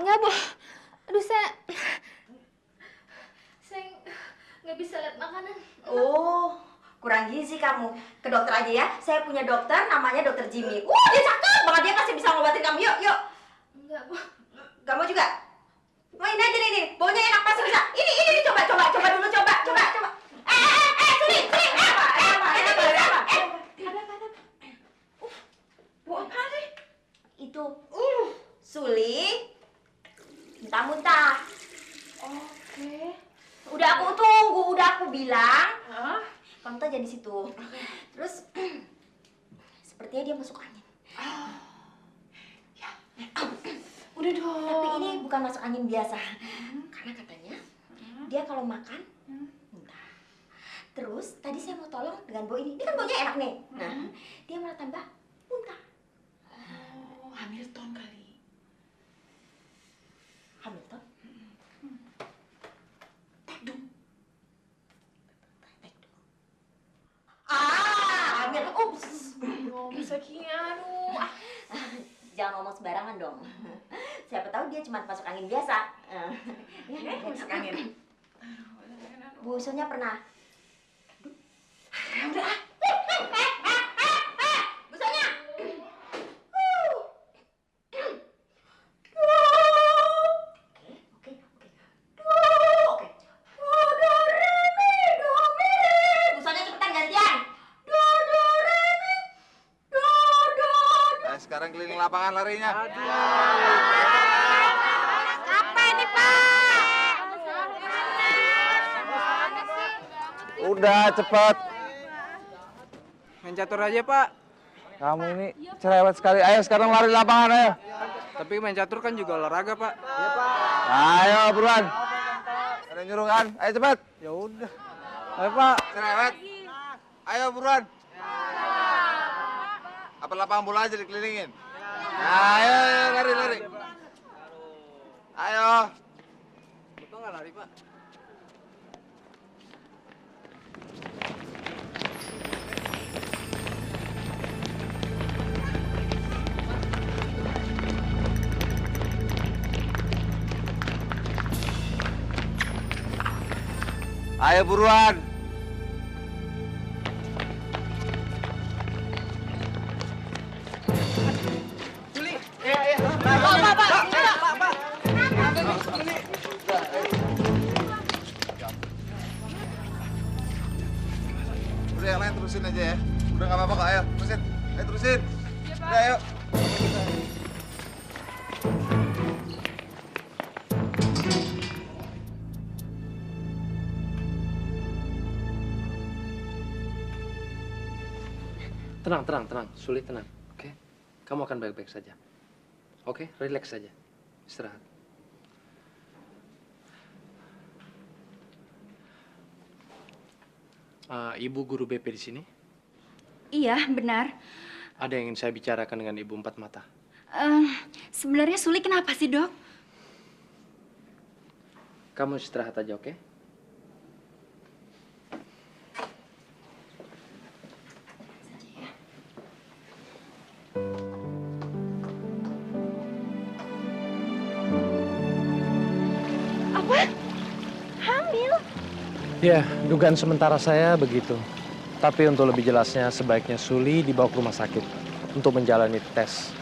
Enggak, Bu. Aduh, saya nggak bisa lihat makanan. Oh, kurang gizi kamu. Ke dokter aja ya. Saya punya dokter, namanya Dokter Jimmy. Dia cakep banget. Dia pasti bisa ngobatin kamu. Yuk, yuk. Enggak, Bu. Gak mau juga? Main aja nih. Baunya enak pasti bisa. Ini. Coba dulu. Coba. Sini. Apa nih? Itu. Suli. Muntah-muntah. Oke. Udah aku tunggu, udah aku bilang. Kamu tuh aja di situ. Terus sepertinya dia masuk angin. Ya. Udah dong. Tapi ini bukan masuk angin biasa. Karena katanya dia kalau makan muntah. Terus tadi saya mau tolong dengan bau ini. Ini kan baunya enak nih. Nah, dia malah tambah muntah. Oh, Hamilton kali. Hamilton? Hamil. Ups. Bisa aduh. Jangan ngomong sembarangan dong. Siapa tahu dia cuma masuk angin biasa. Masuk angin. Bu Sonya pernah. Udah. Bu Sonya. Oke. Bu Sonya cepetan gantian. Nah, sekarang keliling lapangan larinya. Apa ini, Pak? Udah, cepet. Main catur aja, Pak. Kamu ini cerewet sekali. Ayo sekarang lari lapangan, ayo. Tapi main catur kan juga olahraga, Pak. Iya, Pak. Ayo, buruan. Ada yang nyuruh kan? Ayo cepet. Ya udah. Ayo, Pak. Cerewet. Ayo, buruan. Apa lapangan bola aja dikelilingin? Ayo, lari. Ayo. Betul nggak lari, Pak? Ayo buruan. Udah yang lain terusin aja ya. Udah nggak apa-apa kok, ayo terusin. Ayo terusin. Udah ayo. Tenang. Sulit tenang. Oke? Kamu akan baik-baik saja. Oke? Relax saja. Istirahat. Ibu guru BP di sini? Iya, benar. Ada yang ingin saya bicarakan dengan Ibu Empat Mata. Sebenarnya Suli kenapa sih, Dok? Kamu istirahat aja, oke? Apa? Hamil? Ya, dugaan sementara saya begitu. Tapi untuk lebih jelasnya, sebaiknya Suli dibawa ke rumah sakit untuk menjalani tes.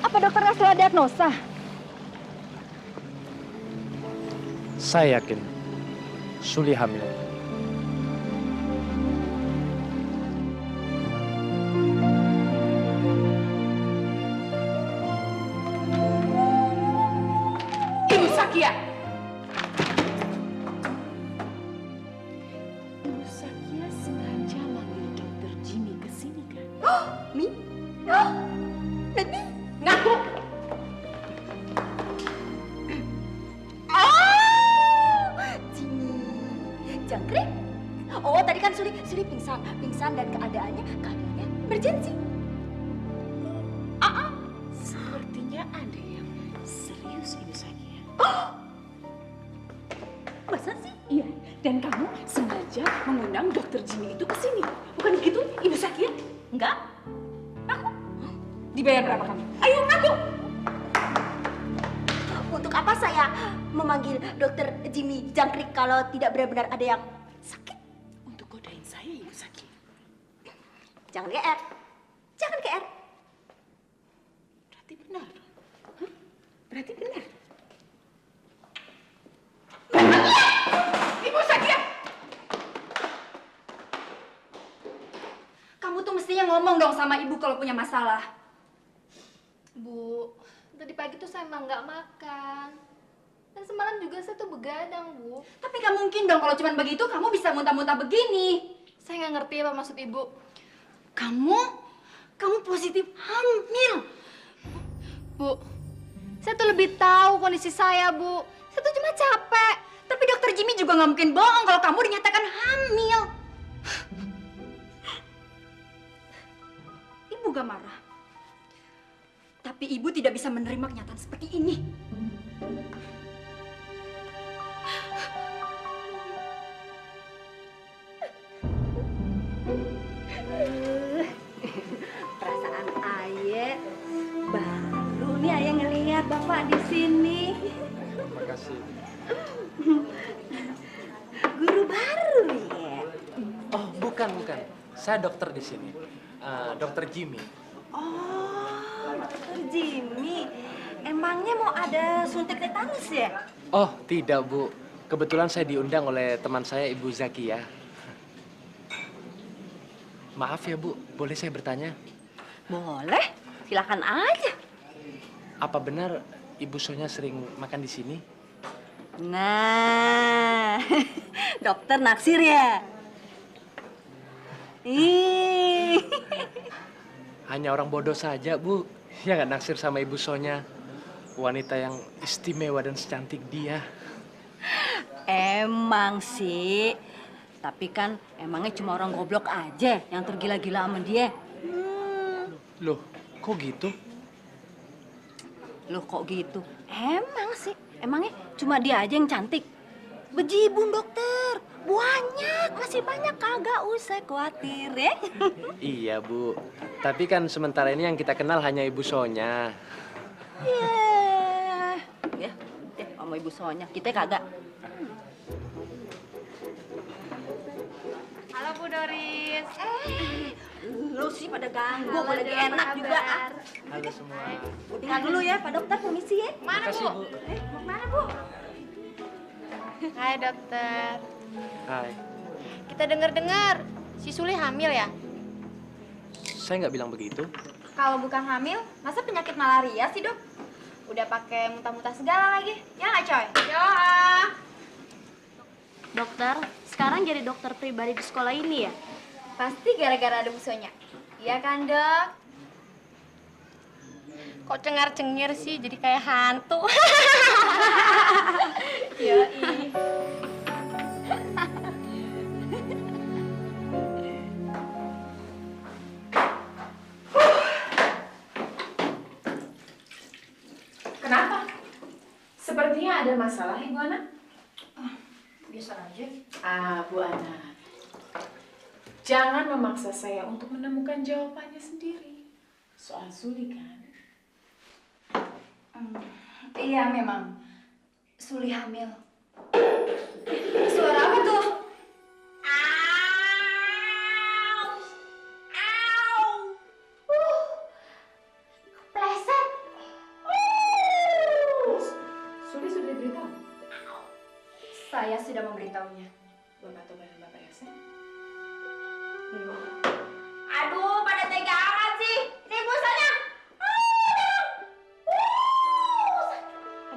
Apa dokternya salah diagnosa? Saya yakin Suli hamil. Ibu Sakia. Ibu Sakia sengaja manggil Dokter Jimmy ke sini kan? Mi? Baby? Ngaku. Jimmy. Jangkrik? Oh, tadi kan Suli pingsan dan keadaannya emergency. Sepertinya ada yang serius Ibu Sakia. Masa sih? Iya, dan kamu sengaja mengundang Dokter Jimmy itu ke sini. Bukan begitu, Ibu Sakia? Enggak. Dibayar berapa kamu? Ayo ngaku! Untuk apa saya memanggil dokter Jimmy Jangkrik kalau tidak benar-benar ada yang sakit? Untuk godain saya, Ibu Zaki. Jangan GR. Jangan GR. Berarti benar. Hah? Berarti benar. Ibu Zakia! Kamu tuh mestinya ngomong dong sama ibu kalau punya masalah. Bu, tadi pagi tuh saya emang nggak makan. Dan semalam juga saya tuh begadang, Bu. Tapi nggak mungkin dong kalau cuma begitu kamu bisa muntah-muntah begini. Saya nggak ngerti apa maksud Ibu. Kamu positif hamil. Bu, saya tuh lebih tahu kondisi saya, Bu. Saya tuh cuma capek. Tapi dokter Jimmy juga nggak mungkin bohong kalau kamu dinyatakan hamil. Ibu gak marah. Tapi ibu tidak bisa menerima kenyataan seperti ini. Perasaan Aye baru nih Aye ngelihat Bapak di sini. Terima kasih. Guru baru ya. Oh, bukan. Saya dokter di sini. Dokter Jimmy. Oh, dokter Jimmy. Emangnya mau ada suntik tetanus ya? Oh, tidak, Bu. Kebetulan saya diundang oleh teman saya, Ibu Zakia. Maaf ya, Bu. Boleh saya bertanya? Boleh, silakan aja. Apa benar Ibu Sonya sering makan di sini? Nah, dokter naksir ya? Ih. Hanya orang bodoh saja, Bu, yang nggak naksir sama Ibu Sonya. Wanita yang istimewa dan secantik dia. Emang sih, tapi kan emangnya cuma orang goblok aja yang tergila-gila sama dia. Loh, kok gitu? Loh kok gitu? Emang sih, emangnya cuma dia aja yang cantik? Bejibun dokter, banyak, masih banyak, kagak usah khawatir ya. Iya, Bu. Tapi kan sementara ini yang kita kenal hanya Ibu Sonya. Ya, sama Ibu Sonya, kita kagak. Halo Bu Doris. Lu sih pada ganggu, gue lagi enak juga. Halo semua. Tinggal dulu ya, Pak Dokter, permisi ya. Mana Makasih, Bu? Bu. Mau kemana, Bu? Hai dokter. Hai. Kita dengar-dengar si Suli hamil ya? Saya nggak bilang begitu. Kalau bukan hamil, masa penyakit malaria sih, Dok? Udah pakai muntah-muntah segala lagi. Ya nggak, Coy? Ya. Dokter, sekarang jadi dokter pribadi di sekolah ini ya? Pasti gara-gara ada Bu Sonya. Iya kan, Dok? Kok cengar-cengir sih jadi kayak hantu? Yoi. Kenapa? Sepertinya ada masalah, Ibu Ana. Biasa aja. Bu Ana. Jangan memaksa saya untuk menemukan jawabannya sendiri. Soal Suli kan? Iya, memang. Suli hamil. Suara apa tuh? Pleset. Terus, Suli sudah diberitahu? Saya sudah memberitahunya. Bapak Toba dan Bapak Yose? Aduh, pada tega amat sih. Ini Bu Sonya.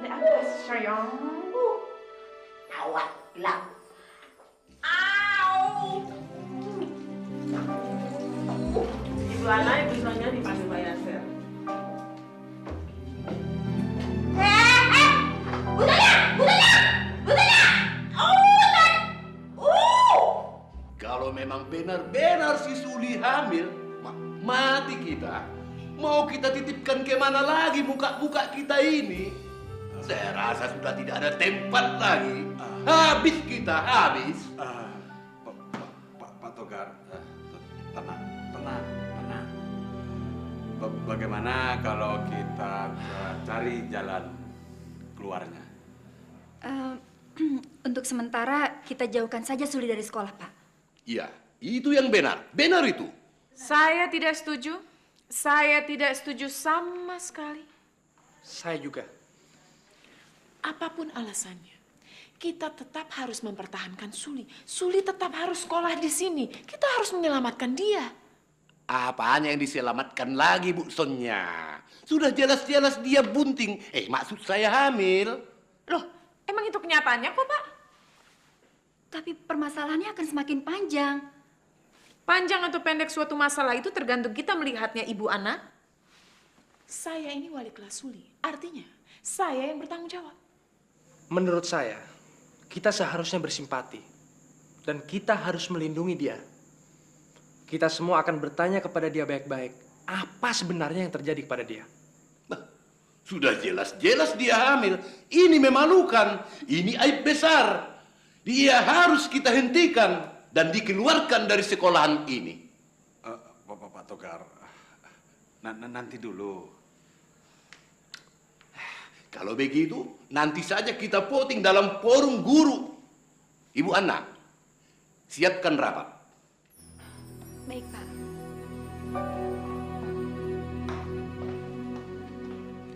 Ada apa, sayang? Awak, gelap. Ibu Ana, Ibu Sonya dipanggil Pak Yasir. Bu Sonya! Bu Sonya! Bu Sonya! Kalau memang benar-benar si Suli hamil, mati kita. Mau kita titipkan kemana lagi muka-muka kita ini? Saya rasa sudah tidak ada tempat lagi. Habis kita, habis. Pak Togar, tenang. Bagaimana kalau kita cari jalan keluarnya? Untuk sementara kita jauhkan saja Suli dari sekolah, Pak. Iya, itu yang benar. Benar itu. Saya tidak setuju. Saya tidak setuju sama sekali. Saya juga. Apapun alasannya, kita tetap harus mempertahankan Suli. Suli tetap harus sekolah di sini. Kita harus menyelamatkan dia. Apaan yang diselamatkan lagi, Bu Sonya? Sudah jelas-jelas dia bunting. Maksud saya hamil. Loh, emang itu kenyataannya kok, Pak? Tapi permasalahannya akan semakin panjang. Panjang atau pendek suatu masalah itu tergantung kita melihatnya, Ibu Ana. Saya ini wali kelas Suli. Artinya, saya yang bertanggung jawab. Menurut saya, kita seharusnya bersimpati. Dan kita harus melindungi dia. Kita semua akan bertanya kepada dia baik-baik. Apa sebenarnya yang terjadi kepada dia? Sudah jelas-jelas dia hamil. Ini memalukan. Ini aib besar. Dia harus kita hentikan dan dikeluarkan dari sekolahan ini. Pak Togar, nanti dulu. Kalau begitu, nanti saja kita voting dalam forum guru. Ibu Anna, siapkan rapat. Baik, Pak.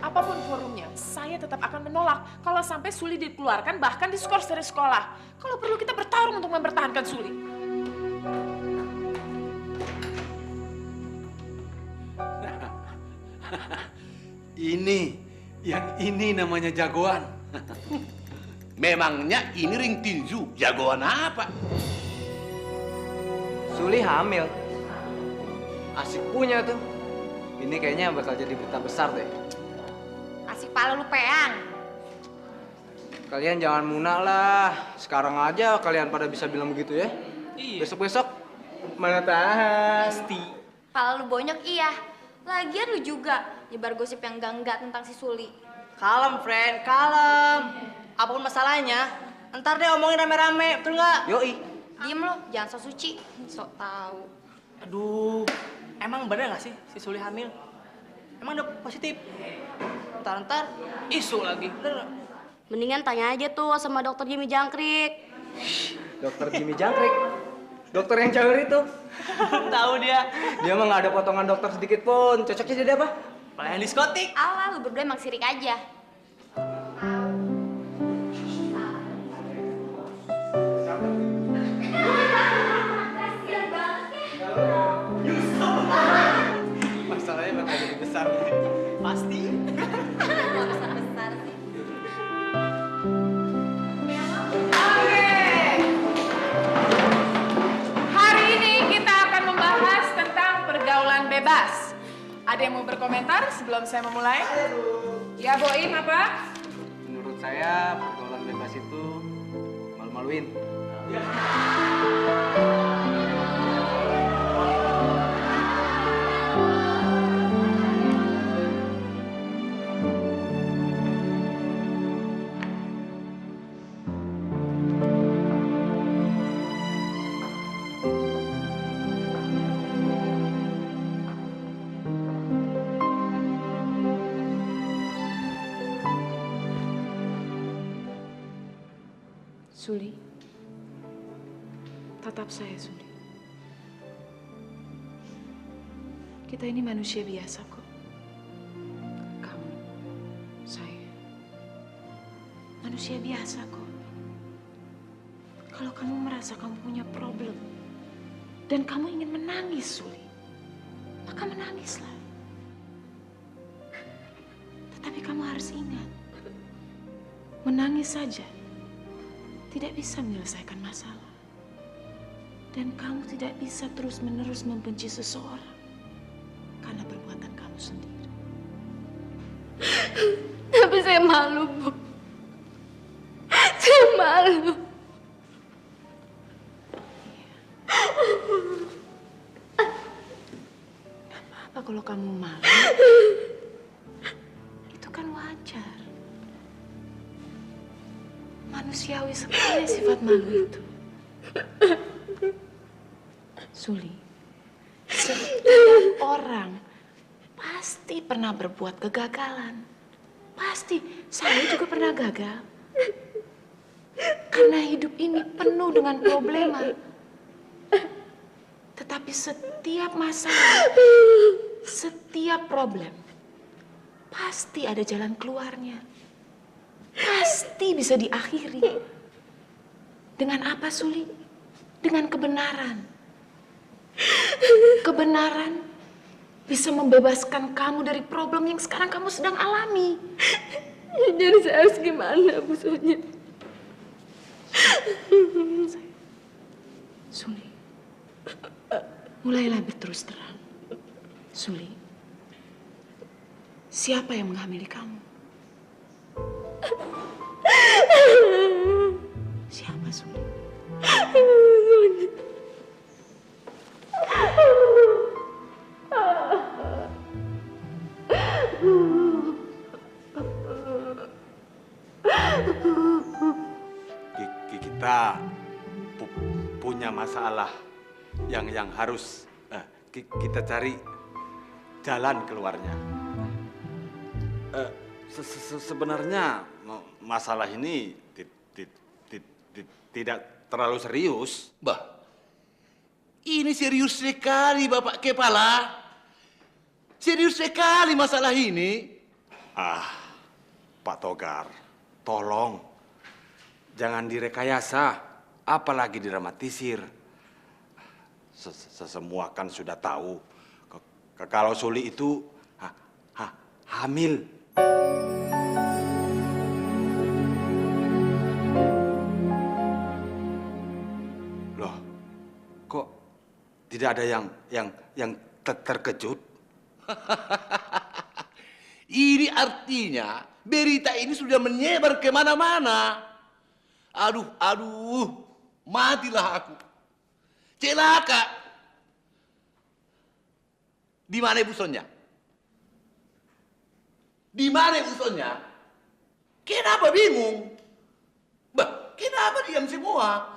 Apapun forumnya, saya tetap akan menolak kalau sampai Suli dikeluarkan bahkan diskors dari sekolah. Kalau perlu kita bertarung untuk mempertahankan Suli. Ini namanya jagoan. Memangnya ini ring tinju, jagoan apa? Suli hamil. Asik punya tuh. Ini kayaknya bakal jadi berita besar deh. Asik pala lu peang. Kalian jangan munak lah. Sekarang aja kalian pada bisa bilang begitu ya. Iya. Besok-besok mana tahan. Pasti. Pala lu bonyok iya. Lagian lu juga nyebar gosip yang enggak tentang si Suli. Kalem, friend, kalem. Apapun masalahnya, ntar deh omongin rame-rame, betul nggak? Yoi. Diem lo, jangan sok suci. Sok tahu. Aduh, emang bener nggak sih si Suli hamil? Emang udah positif? Ntar isu lagi. Bener nggak? Mendingan tanya aja tuh sama dokter Jimmy Jangkrik. Dokter Jimmy Jangkrik? Dokter yang caur itu? Tahu dia. Dia mah nggak ada potongan dokter sedikit pun. Cocoknya jadi apa? Pelayan diskotik. Alah, lu berdua emang sirik aja. Masalahnya bakal jadi besar. Pasti. Besar-besar sih. Hari ini kita akan membahas tentang pergaulan bebas. Ada yang mau berkomentar sebelum saya memulai? Ya, Boim, apa? Menurut saya pergaulan bebas itu malu-maluin. Suli, tatap saya, Suli. Kita ini manusia biasa kok. Kamu, saya, manusia biasa kok. Kalau kamu merasa kamu punya problem dan kamu ingin menangis, Suli, maka menangislah. Tetapi kamu harus ingat, menangis saja tidak bisa menyelesaikan masalah. Dan kamu tidak bisa terus-menerus membenci seseorang karena perbuatan kamu sendiri. Tapi saya malu, Bu. Saya malu. Gak apa-apa kalau kamu malu. Itu kan wajar. Manusiawi sekali sifat malu itu. Suli, setiap orang pasti pasti pernah berbuat kegagalan. Pasti, saya juga pernah gagal. Karena hidup ini penuh dengan problema. Tetapi setiap masalah, setiap problem, pasti ada jalan keluarnya. Pasti bisa diakhiri. Dengan apa, Suli? Dengan kebenaran. Kebenaran bisa membebaskan kamu dari problem yang sekarang kamu sedang alami. Jadi saya harus gimana, Bu Sonia? Suli, mulailah berterus terang. Suli, siapa yang menghamili kamu? Siapa, Suli? Kita punya masalah yang harus kita cari jalan keluarnya. Sebenarnya masalah ini tidak terlalu serius. Bah, ini serius sekali Bapak Kepala. Serius sekali masalah ini. Pak Togar, tolong. Jangan direkayasa, apalagi didramatisir. Semua kan sudah tahu kalau Suli itu hamil. Loh, kok tidak ada yang terkejut? Ini artinya berita ini sudah menyebar kemana-mana. Aduh, matilah aku. Celaka. Di mana Ibu Sonia? Di mana Ibu Sonia? Kenapa bingung? Bah, kenapa diam semua?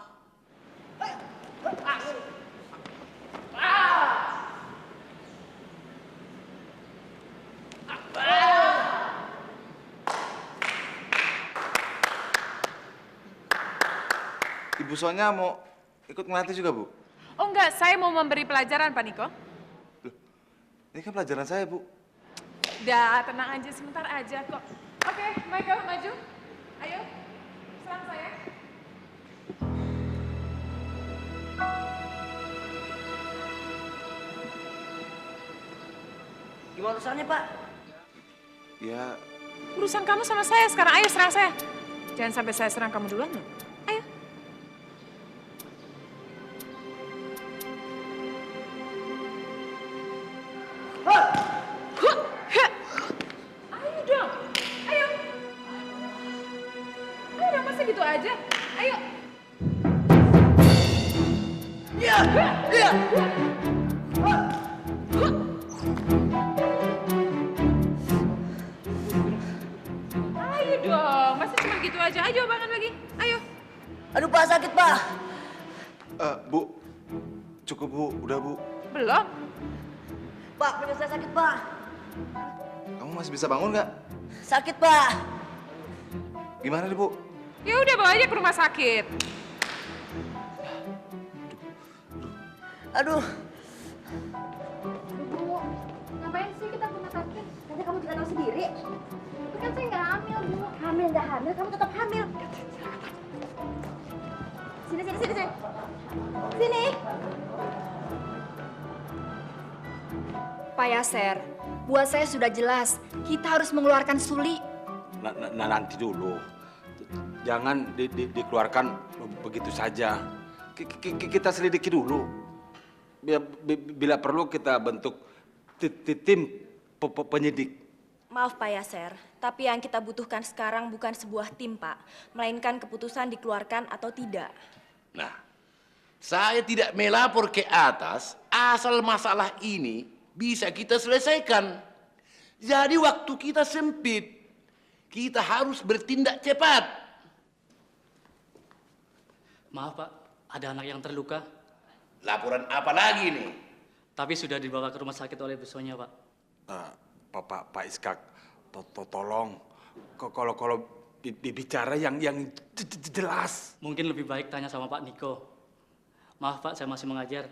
Ibu Sonia mau ikut ngelatih juga, Bu? Oh enggak, saya mau memberi pelajaran, Pak Niko. Loh, ini kan pelajaran saya, Bu. Udah, tenang aja, sebentar aja kok. Oke, Michael, maju. Ayo, serang saya. Gimana urusannya, Pak? Ya, Urusan kamu sama saya sekarang, ayo serang saya. Jangan sampai saya serang kamu duluan loh. Ayo. Ayo dong, ayo. Ayo dong, masa gitu aja? Ayo. Iya. Ayo dong, masa cuma gitu aja? Ayo bangun lagi, ayo. Aduh, Pak, sakit, Pak. Bu, cukup, Bu. Udah, Bu. Belum? Pak, punya saya sakit, Pak. Kamu masih bisa bangun nggak? Sakit, Pak. Gimana nih, Bu? Ya udah bawa aja ke rumah sakit. Aduh. Bu, ngapain sih kita ke rumah sakit? Nanti kamu juga tahu sendiri. Tapi kan saya nggak hamil, Bu. Hamil nggak hamil, kamu tetap hamil. Sini. Sini. Pak Yaser, buat saya sudah jelas, kita harus mengeluarkan Suli. Nanti dulu. Jangan dikeluarkan begitu saja. Kita selidiki dulu. Bila perlu kita bentuk tim penyidik. Maaf Pak Yaser, tapi yang kita butuhkan sekarang bukan sebuah tim Pak, melainkan keputusan dikeluarkan atau tidak. Nah, saya tidak melapor ke atas asal masalah ini bisa kita selesaikan. Jadi waktu kita sempit, kita harus bertindak cepat. Maaf Pak, ada anak yang terluka. Laporan apa lagi nih? Tapi sudah dibawa ke rumah sakit oleh Bu Sonia, Pak. Pak Iskak, tolong kalau bicara yang jelas. Mungkin lebih baik tanya sama Pak Niko. Maaf Pak, saya masih mengajar.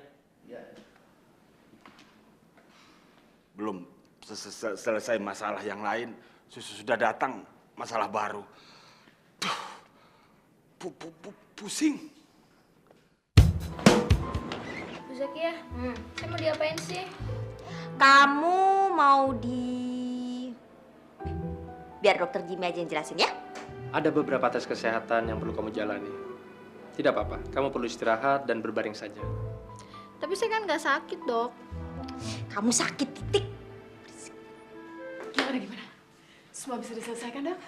Belum selesai masalah yang lain, sudah datang masalah baru. Pusing. Bu Zakia, saya mau diapain sih? Kamu mau biar dokter Jimmy aja yang jelasin ya. Ada beberapa tes kesehatan yang perlu kamu jalani. Tidak apa-apa, kamu perlu istirahat dan berbaring saja. Tapi saya kan nggak sakit, Dok. Kamu sakit, titik. Gimana? Semua bisa diselesaikan, Dok?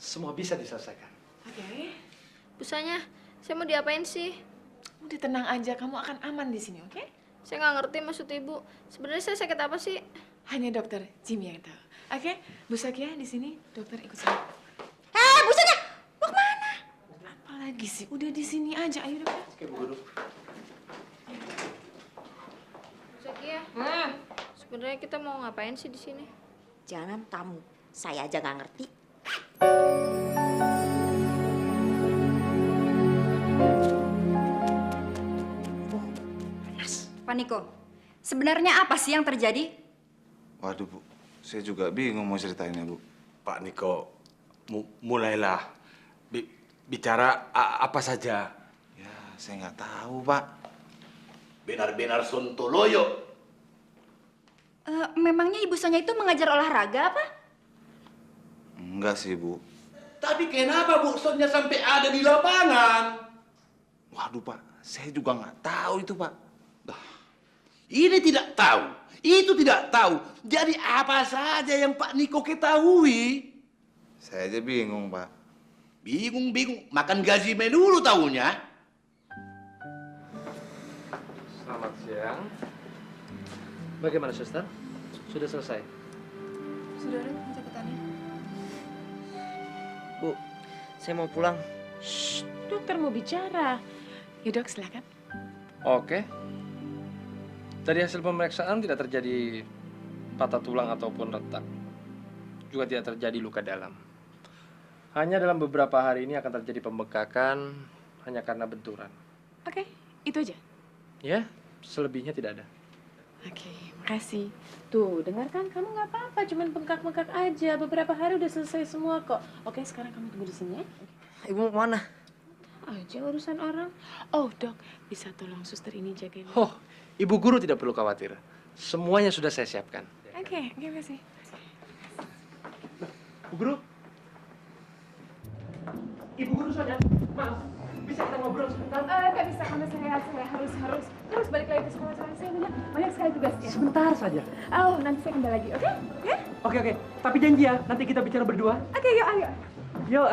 Semua bisa diselesaikan. Oke. Busanya, saya mau diapain sih? Udah tenang aja, kamu akan aman di sini, oke? Saya nggak ngerti maksud Ibu. Sebenarnya saya sakit apa sih? Hanya dokter Jimmy yang tahu. Oke, Bu Zakia di sini, dokter ikut saya. Bu Zakia, mau kemana? Apalagi sih, udah di sini aja, ayo dokter. Oke, Bu Guru. Bu Zakia, sebenarnya kita mau ngapain sih di sini? Jangan kamu, saya aja nggak ngerti. Pak Niko, sebenarnya apa sih yang terjadi? Waduh, Bu. Saya juga bingung mau ceritainnya, Bu. Pak Niko, mulailah bicara apa saja. Ya, saya nggak tahu, Pak. Benar-benar sontoloyo. Memangnya Ibu Sonya itu mengajar olahraga apa? Enggak sih, Bu. Tapi kenapa Bu Sonya sampai ada di lapangan? Waduh, Pak. Saya juga nggak tahu itu, Pak. Ini tidak tahu, itu tidak tahu. Jadi apa saja yang Pak Niko ketahui? Saya aja bingung, Pak. Bingung, makan gaji dulu tahunya. Selamat siang. Bagaimana, Suster? Sudah selesai? Sudah ada pencabutannya. Bu, saya mau pulang. Shh, dokter mau bicara. Ya dok, silakan. Oke. Dari hasil pemeriksaan tidak terjadi patah tulang ataupun retak. Juga tidak terjadi luka dalam. Hanya dalam beberapa hari ini akan terjadi pembengkakan hanya karena benturan. Oke, itu aja. Ya, selebihnya tidak ada. Oke, makasih. Tuh, dengarkan, kamu nggak apa-apa, cuman bengkak-bengkak aja. Beberapa hari udah selesai semua kok. Oke, sekarang kamu tunggu di sini ya. Ibu mau mana? Aja urusan orang. Oh, dok, bisa tolong suster ini jagain. Oh, Ibu Guru tidak perlu khawatir. Semuanya sudah saya siapkan. Oke, makasih. Bu Guru. Ibu Guru saja. Maaf, bisa kita ngobrol sebentar? Nggak bisa, karena saya harus balik lagi ke sekolah. Saya banyak sekali tugasnya. Sebentar saja. Oh, nanti saya kembali lagi, oke? Ya? Oke. Tapi janji ya, nanti kita bicara berdua. Oke, yuk, ayo. Yo,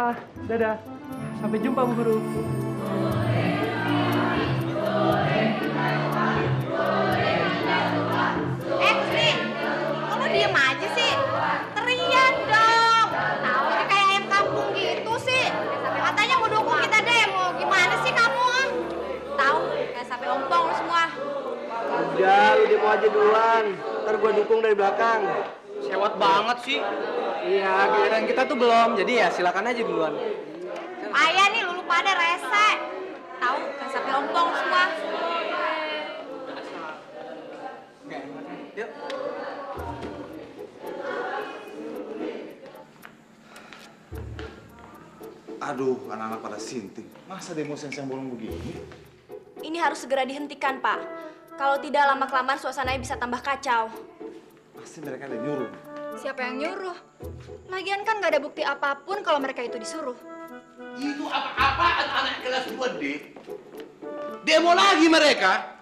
dadah. Sampai jumpa, Bu Guru. Sri, kok lo diem aja sih? Teriak dong. Tahu kayak ayam kampung gitu sih. Katanya mau dukung kita demo. Gimana sih kamu? Tahu kayak sampai ompong lo semua. Udah, lu demo aja duluan. Ntar gua dukung dari belakang. Sewot banget sih. Iya, giliran kita tuh belum. Jadi ya silakan aja duluan. Payah nih lu pada rese. Tahu kayak sampai ompong semua. Yuk. Aduh, anak-anak pada sinting. Masa demo siang-siang bolong begini? Ini harus segera dihentikan, Pak. Kalau tidak, lama-kelamaan suasananya bisa tambah kacau. Pasti mereka ada nyuruh. Siapa yang nyuruh? Lagian kan nggak ada bukti apapun kalau mereka itu disuruh. Itu apa-apaan anak kelas 2D? Demo lagi mereka.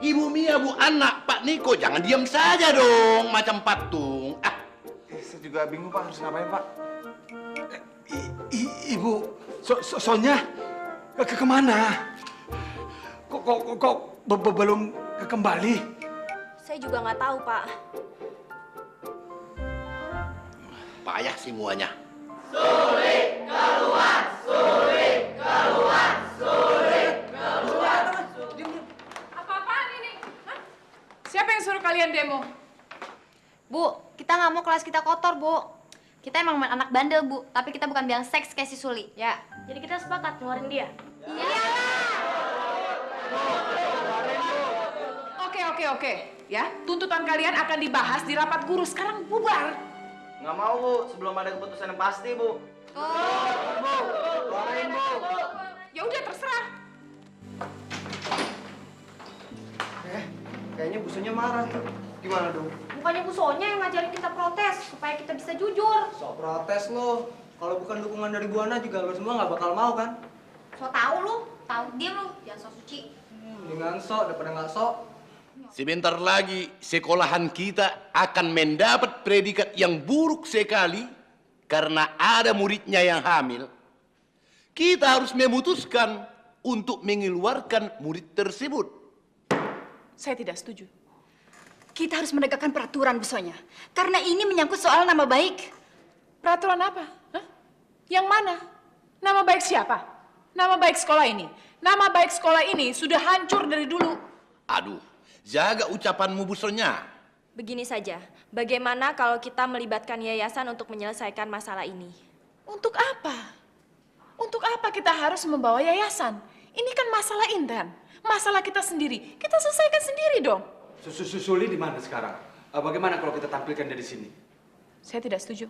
Ibu Mia, Bu Anak, Pak Niko, jangan diam saja dong, macam patung. Saya juga bingung, Pak. Harus ngapain, Pak? Ibu, Sonya kemana? Kok belum kembali? Saya juga nggak tahu, Pak. Payah semuanya. Apa-apaan ini? Hah? Siapa yang suruh kalian demo? Bu, kita nggak mau kelas kita kotor, Bu. Kita emang anak bandel, Bu. Tapi kita bukan bilang seks kayak si Suli. Ya. Jadi kita sepakat ngeluarin dia. Oke. Ya, tuntutan kalian akan dibahas di rapat guru. Sekarang bubar. Nggak mau, Bu. Sebelum ada keputusan yang pasti, Bu. Bu, keluarin, Bu. Ya udah terserah. Kayaknya Bu Sonya marah. Gimana dong? Bukannya Bu Sonya yang ngajarin kita protes supaya kita bisa jujur. Sok protes lo. Kalau bukan dukungan dari Bu Ana juga lo semua nggak bakal mau kan? So tahu lu, tahu diam lu, jangan so suci. Mendingan sok daripada nggak sok. Sebentar lagi sekolahan kita akan mendapat predikat yang buruk sekali karena ada muridnya yang hamil. Kita harus memutuskan untuk mengeluarkan murid tersebut. Saya tidak setuju. Kita harus menegakkan peraturan, Bu Sonya. Karena ini menyangkut soal nama baik. Peraturan apa? Hah? Yang mana? Nama baik siapa? Nama baik sekolah ini. Nama baik sekolah ini sudah hancur dari dulu. Aduh, jaga ucapanmu, Bu Sonya. Begini saja, bagaimana kalau kita melibatkan yayasan untuk menyelesaikan masalah ini? Untuk apa? Untuk apa kita harus membawa yayasan? Ini kan masalah intern. Masalah kita sendiri. Kita selesaikan sendiri dong. Suli di mana sekarang? Bagaimana kalau kita tampilkan dari sini? Saya tidak setuju.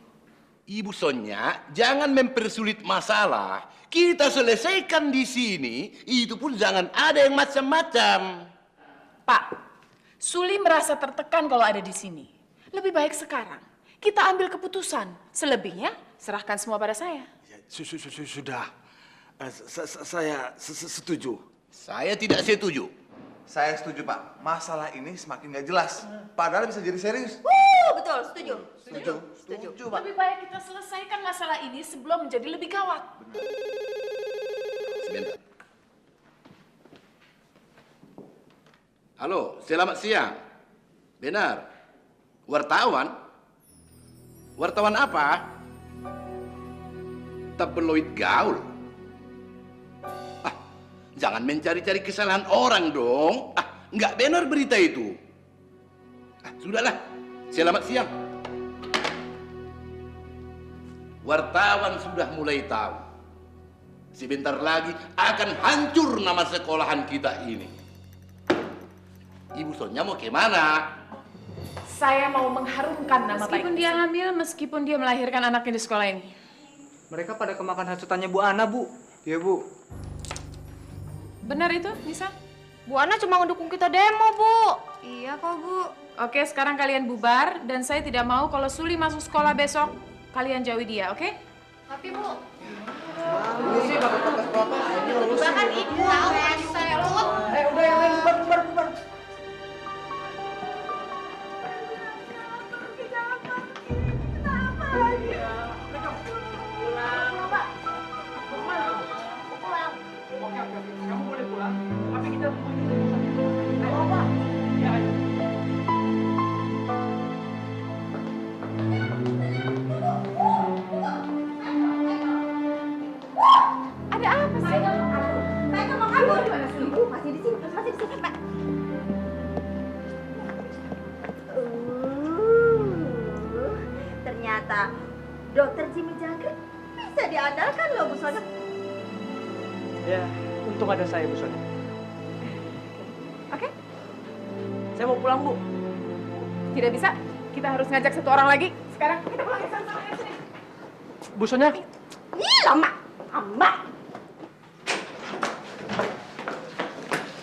Ibu Sonya, jangan mempersulit masalah. Kita selesaikan di sini, itu pun jangan ada yang macam-macam. Pak, Suli merasa tertekan kalau ada di sini. Lebih baik sekarang kita ambil keputusan. Selebihnya serahkan semua pada saya. Ya, sudah. Saya setuju. Saya tidak setuju. Saya setuju, Pak. Masalah ini semakin nggak jelas. Padahal bisa jadi serius. Betul, setuju. Setuju, Pak. Lebih baik kita selesaikan masalah ini sebelum menjadi lebih gawat. Sebentar. Halo, selamat siang. Benar. Wartawan? Wartawan apa? Tabloid gaul. Jangan mencari-cari kesalahan orang dong. Nggak benar berita itu. Sudahlah, selamat siang. Wartawan sudah mulai tahu. Sebentar lagi akan hancur nama sekolahan kita ini. Ibu Sonya mau kemana? Saya mau mengharumkan nama baik. Meskipun dia hamil, meskipun dia melahirkan anaknya di sekolah ini. Mereka pada kemakan hasutannya Bu Ana, Bu. Iya, Bu. Benar itu, Nisa? Bu Ana cuma ngedukung kita demo, Bu. Iya kok, Bu. Oke, sekarang kalian bubar dan saya tidak mau kalau Suli masuk sekolah besok, kalian jauhi dia, oke? Tapi, Bu. Ini sih bakal protes-protes. Bahkan ibu tahu saya lu. Udah yang lain bubar. Kamu boleh pulang, tapi kita Ada apa sih? Mereka mau kabur. Ibu masih di sini, Pak. Ternyata Dokter Jimmy Jangkrik bisa diandalkan loh, Bu Sonya. Ya, untung ada saya, Bu Sonya. Oke? Saya mau pulang, Bu. Tidak bisa. Kita harus ngajak satu orang lagi. Sekarang kita pulang ya, sama-sama ya, sini. Bu Sonya, Ih, lama. Amat.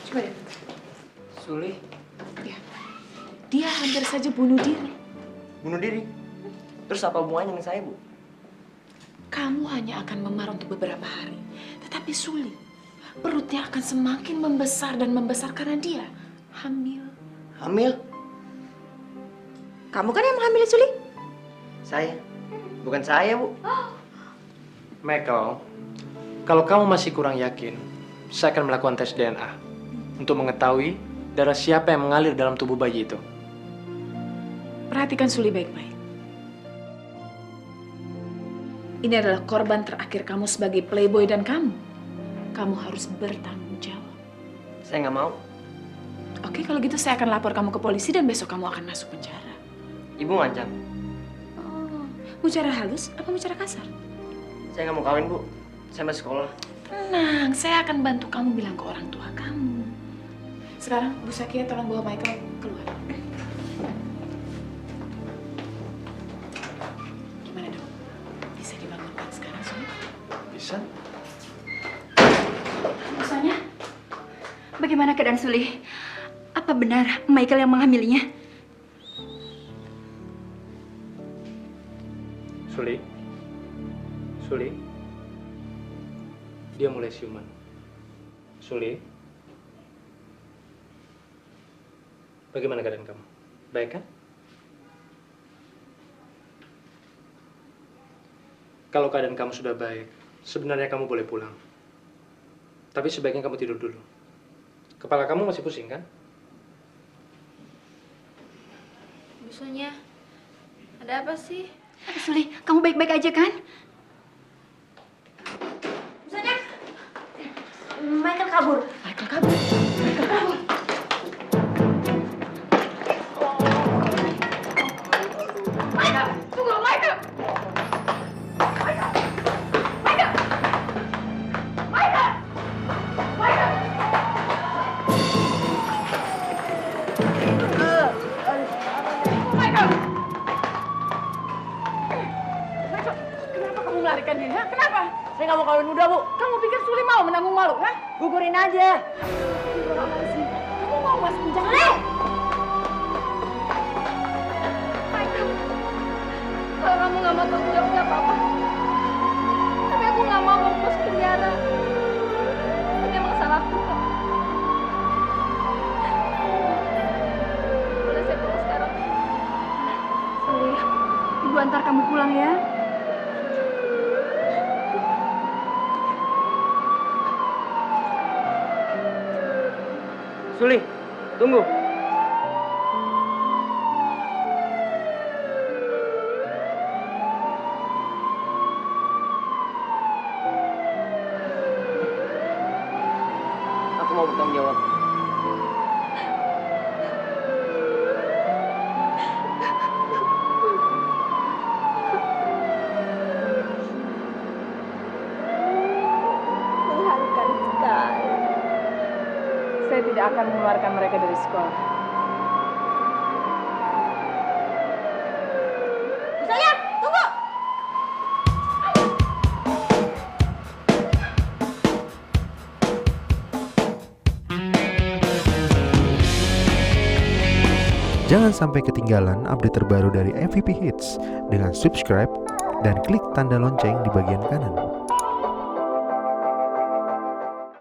Coba deh. Suli, Ya. Dia hampir saja bunuh diri. Bunuh diri. Terus apa hubungannya dengan saya, Bu? Kamu hanya akan memar untuk beberapa hari. Tetapi Suli, perutnya akan semakin membesar dan membesar karena dia hamil. Hamil? Kamu kan yang menghamili Suli? Saya. Bukan saya, Bu. Michael, kalau kamu masih kurang yakin, saya akan melakukan tes DNA untuk mengetahui darah siapa yang mengalir dalam tubuh bayi itu. Perhatikan Suli baik-baik. Ini adalah korban terakhir kamu sebagai playboy dan kamu harus bertanggung jawab. Saya nggak mau. Oke, kalau gitu saya akan lapor kamu ke polisi dan besok kamu akan masuk penjara. Ibu ngancam. Oh, mau cara halus apa mau cara kasar? Saya nggak mau kawin, Bu. Saya masih sekolah. Tenang, saya akan bantu kamu bilang ke orang tua kamu. Sekarang Bu Sakia tolong bawa Michael keluar. Gimana dok? Bisa dibangunkan sekarang semua? Bisa? Bu Sonia, bagaimana keadaan Suli? Apa benar Michael yang menghamilinya? Suli, dia mulai siuman. Suli, bagaimana keadaan kamu? Baik kan? Kalau keadaan kamu sudah baik, sebenarnya kamu boleh pulang. Tapi sebaiknya kamu tidur dulu. Kepala kamu masih pusing kan? Bu Sonia, ada apa sih? Suli, kamu baik-baik aja kan? Sonia, Michael kabur. Tunggu, Michael! Kenapa kamu melarikan diri? Ha? Kenapa? Saya nggak mau kawin muda, Bu. Kamu pikir Suli mau menanggung malu, ha? Gugurin aja. Kamu mau masuk penjara? Kalau kamu nggak mau tanggung jawab nggak apa-apa. Tapi aku nggak mau kamu masuk penjara. Ini emang salahku kok. Boleh saya pulang sekarang? Suli, Ibu antar kamu pulang ya. Suli, tunggu. Aku mau bertanggung jawab. Mengharukan sekali. Saya tidak akan mengeluarkan mereka dari sekolah. Sonia, tunggu. Jangan sampai ketinggalan update terbaru dari MVP Hits dengan subscribe dan klik tanda lonceng di bagian kanan.